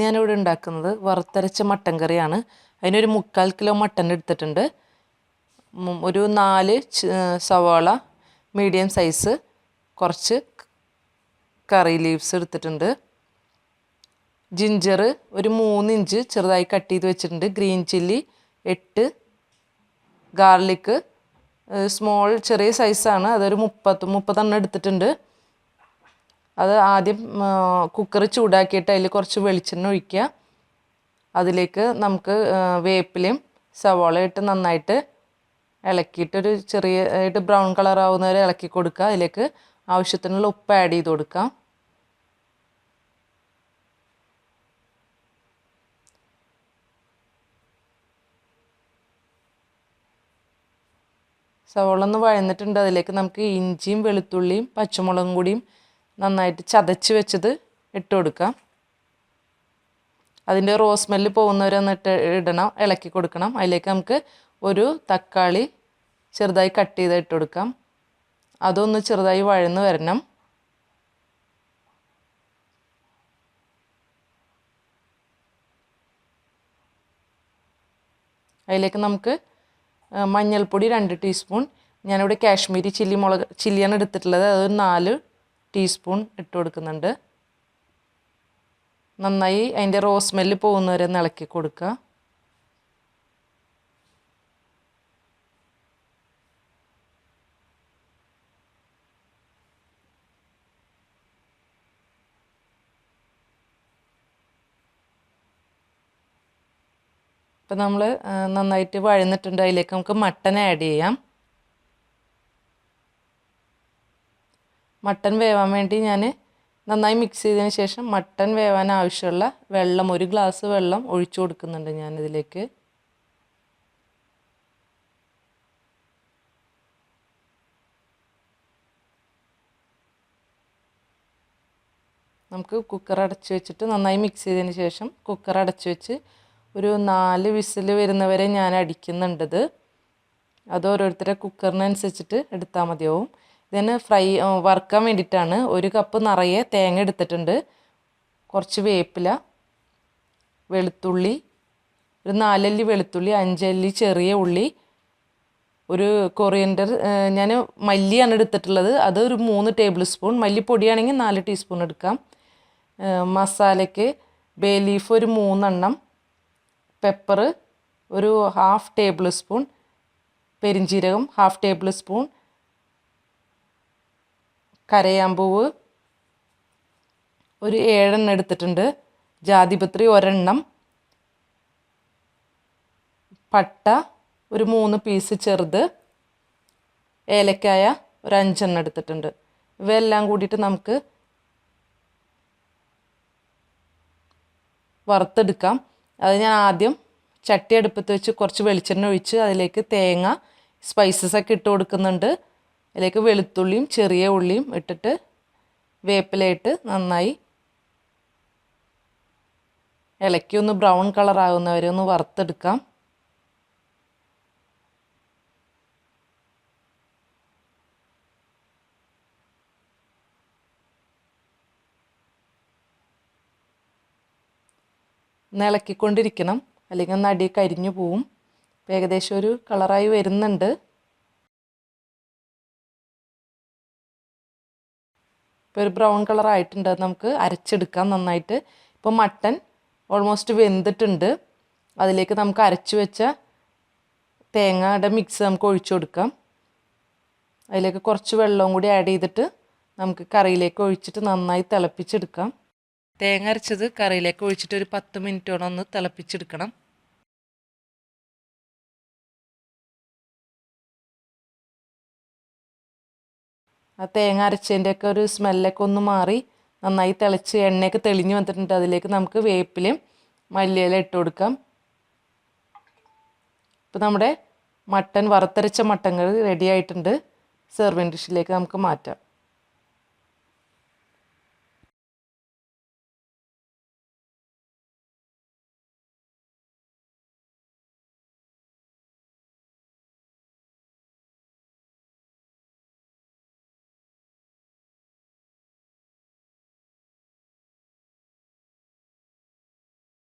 ഞാനിവിടെ ഉണ്ടാക്കുന്നത് വറുത്തരച്ച മട്ടൻ കറിയാണ്. അതിനൊരു 3/4 കിലോ മട്ടൻ എടുത്തിട്ടുണ്ട്. ഒരു 4 സവാള മീഡിയം സൈസ്, കുറച്ച് കറി ലീവ്സ് എടുത്തിട്ടുണ്ട്. ജിഞ്ചർ ഒരു 3 ഇഞ്ച് ചെറുതായി കട്ട് ചെയ്ത് വെച്ചിട്ടുണ്ട്. ഗ്രീൻ ചില്ലി 8, ഗാർലിക്ക് സ്മോൾ ചെറിയ സൈസാണ്, അതൊരു 30 എടുത്തിട്ടുണ്ട്. അത് ആദ്യം കുക്കർ ചൂടാക്കിയിട്ട് അതിൽ കുറച്ച് വെളിച്ചെണ്ണ ഒഴിക്കുക. അതിലേക്ക് നമുക്ക് വേപ്പിലയും സവാളയും ഇട്ട് നന്നായിട്ട് ഇളക്കിയിട്ടൊരു ചെറിയായിട്ട് ബ്രൗൺ കളർ ആവുന്നവരെ ഇളക്കി കൊടുക്കുക. അതിലേക്ക് ആവശ്യത്തിനുള്ള ഉപ്പ് ആഡ് ചെയ്ത് കൊടുക്കാം. സവാള ഒന്ന് വഴന്നിട്ടുണ്ട്. അതിലേക്ക് നമുക്ക് ഇഞ്ചിയും വെളുത്തുള്ളിയും പച്ചമുളകും കൂടിയും നന്നായിട്ട് ചതച്ച് വെച്ചത് ഇട്ട് കൊടുക്കാം. അതിൻ്റെ റോസ് സ്മെല്ല് പോകുന്നവരെ എന്നിട്ട് ഇടണം, ഇളക്കി കൊടുക്കണം. അതിലേക്ക് നമുക്ക് ഒരു തക്കാളി ചെറുതായി കട്ട് ചെയ്ത് ഇട്ട് കൊടുക്കാം. അതൊന്ന് ചെറുതായി വഴന്ന് വരണം. അതിലേക്ക് നമുക്ക് മഞ്ഞൾപ്പൊടി 2 ടീസ്പൂൺ, ഞാനിവിടെ കാശ്മീരി ചില്ലിയാണ് എടുത്തിട്ടുള്ളത്, അതൊരു 4 ടീസ്പൂൺ ഇട്ട് കൊടുക്കുന്നുണ്ട്. നന്നായി അതിൻ്റെ റോസ് സ്മെല്ല് പോകുന്നവരെ ഒന്ന് ഇളക്കി കൊടുക്കുക. ഇപ്പം നമ്മൾ നന്നായിട്ട് വഴന്നിട്ടുണ്ട്. അതിലേക്ക് നമുക്ക് മട്ടൻ ആഡ് ചെയ്യാം. മട്ടൻ വേവാൻ വേണ്ടി ഞാൻ നന്നായി മിക്സ് ചെയ്തതിന് ശേഷം മട്ടൻ വേവാൻ ആവശ്യമുള്ള വെള്ളം, 1 ഗ്ലാസ് വെള്ളം ഒഴിച്ചു കൊടുക്കുന്നുണ്ട് ഞാനിതിലേക്ക്. നമുക്ക് കുക്കർ അടച്ച് വെച്ചിട്ട് നന്നായി മിക്സ് ചെയ്തതിന് ശേഷം കുക്കർ അടച്ച് വെച്ച് ഒരു 4 വിസിൽ വരുന്നവരെ ഞാൻ അടിക്കുന്നുണ്ടത്. അത് ഓരോരുത്തരുടെ കുക്കറിനനുസരിച്ചിട്ട് എടുത്താൽ മതിയാവും. ഇതിന് വറുക്കാൻ വേണ്ടിയിട്ടാണ്. 1 കപ്പ് നിറയെ തേങ്ങ എടുത്തിട്ടുണ്ട്, കുറച്ച് വേപ്പില, വെളുത്തുള്ളി ഒരു 4 അല്ലി വെളുത്തുള്ളി, 5 അല്ലി ചെറിയ ഉള്ളി, ഒരു കൊറിയൻഡർ, ഞാൻ മല്ലിയാണ് എടുത്തിട്ടുള്ളത്, അത് ഒരു 3 ടേബിൾ സ്പൂൺ, മല്ലിപ്പൊടിയാണെങ്കിൽ 4 ടീസ്പൂൺ എടുക്കാം. മസാലയ്ക്ക് ബേ ലീഫ് ഒരു 3 എണ്ണം, പെപ്പർ ഒരു 1/2 ടേബിൾ സ്പൂൺ, പെരിഞ്ജീരകം 1/2 ടേബിൾ സ്പൂൺ, കരയാമ്പൂവ് ഒരു 7 എണ്ണം എടുത്തിട്ടുണ്ട്, ജാതിപത്രി 1 എണ്ണം, പട്ട ഒരു 3 പീസ് ചെറുത്, ഏലക്കായ ഒരു 5 എണ്ണം എടുത്തിട്ടുണ്ട്. ഇവയെല്ലാം കൂടിയിട്ട് നമുക്ക് വറുത്തെടുക്കാം. അത് ഞാൻ ആദ്യം ചട്ടി അടുപ്പത്ത് വെച്ച് കുറച്ച് വെളിച്ചെണ്ണ ഒഴിച്ച് അതിലേക്ക് തേങ്ങ സ്പൈസസൊക്കെ ഇട്ട് കൊടുക്കുന്നുണ്ട്. അതിലേക്ക് വെളുത്തുള്ളിയും ചെറിയ ഉള്ളിയും ഇട്ടിട്ട് വേപ്പിലയിട്ട് നന്നായി ഇളക്കി ഒന്ന് ബ്രൗൺ കളർ ആകുന്നവരെ ഒന്ന് വറുത്തെടുക്കാം. ഒന്ന് ഇളക്കിക്കൊണ്ടിരിക്കണം, അല്ലെങ്കിൽ ഒന്ന് അടി കരിഞ്ഞു പോവും. ഏകദേശം ഒരു കളറായി വരുന്നുണ്ട്. ഇപ്പോൾ ഒരു ബ്രൗൺ കളർ ആയിട്ടുണ്ട്. നമുക്ക് അരച്ചെടുക്കാം നന്നായിട്ട്. ഇപ്പോൾ മട്ടൻ ഓൾമോസ്റ്റ് വെന്തിട്ടുണ്ട്. അതിലേക്ക് നമുക്ക് അരച്ച് വെച്ച തേങ്ങയുടെ മിക്സ് നമുക്ക് ഒഴിച്ചു കൊടുക്കാം. അതിലേക്ക് കുറച്ച് വെള്ളവും കൂടി ആഡ് ചെയ്തിട്ട് നമുക്ക് കറിയിലേക്ക് ഒഴിച്ചിട്ട് നന്നായി തിളപ്പിച്ചെടുക്കാം. തേങ്ങ അരച്ചത് കറിയിലേക്ക് ഒഴിച്ചിട്ട് ഒരു 10 മിനിറ്റോളം ഒന്ന് തിളപ്പിച്ചെടുക്കണം. ആ തേങ്ങ അരച്ചതിൻ്റെയൊക്കെ ഒരു സ്മെല്ലൊക്കെ ഒന്ന് മാറി നന്നായി തിളച്ച് എണ്ണയൊക്കെ തെളിഞ്ഞ് വന്നിട്ടുണ്ട്. അതിലേക്ക് നമുക്ക് വേപ്പിലയും മല്ലിയില ഇട്ട് കൊടുക്കാം. ഇപ്പോൾ നമ്മുടെ വറുത്തരച്ച മട്ടൻ കറി റെഡി ആയിട്ടുണ്ട്. സെർവിങ് ഡിഷിലേക്ക് നമുക്ക് മാറ്റാം.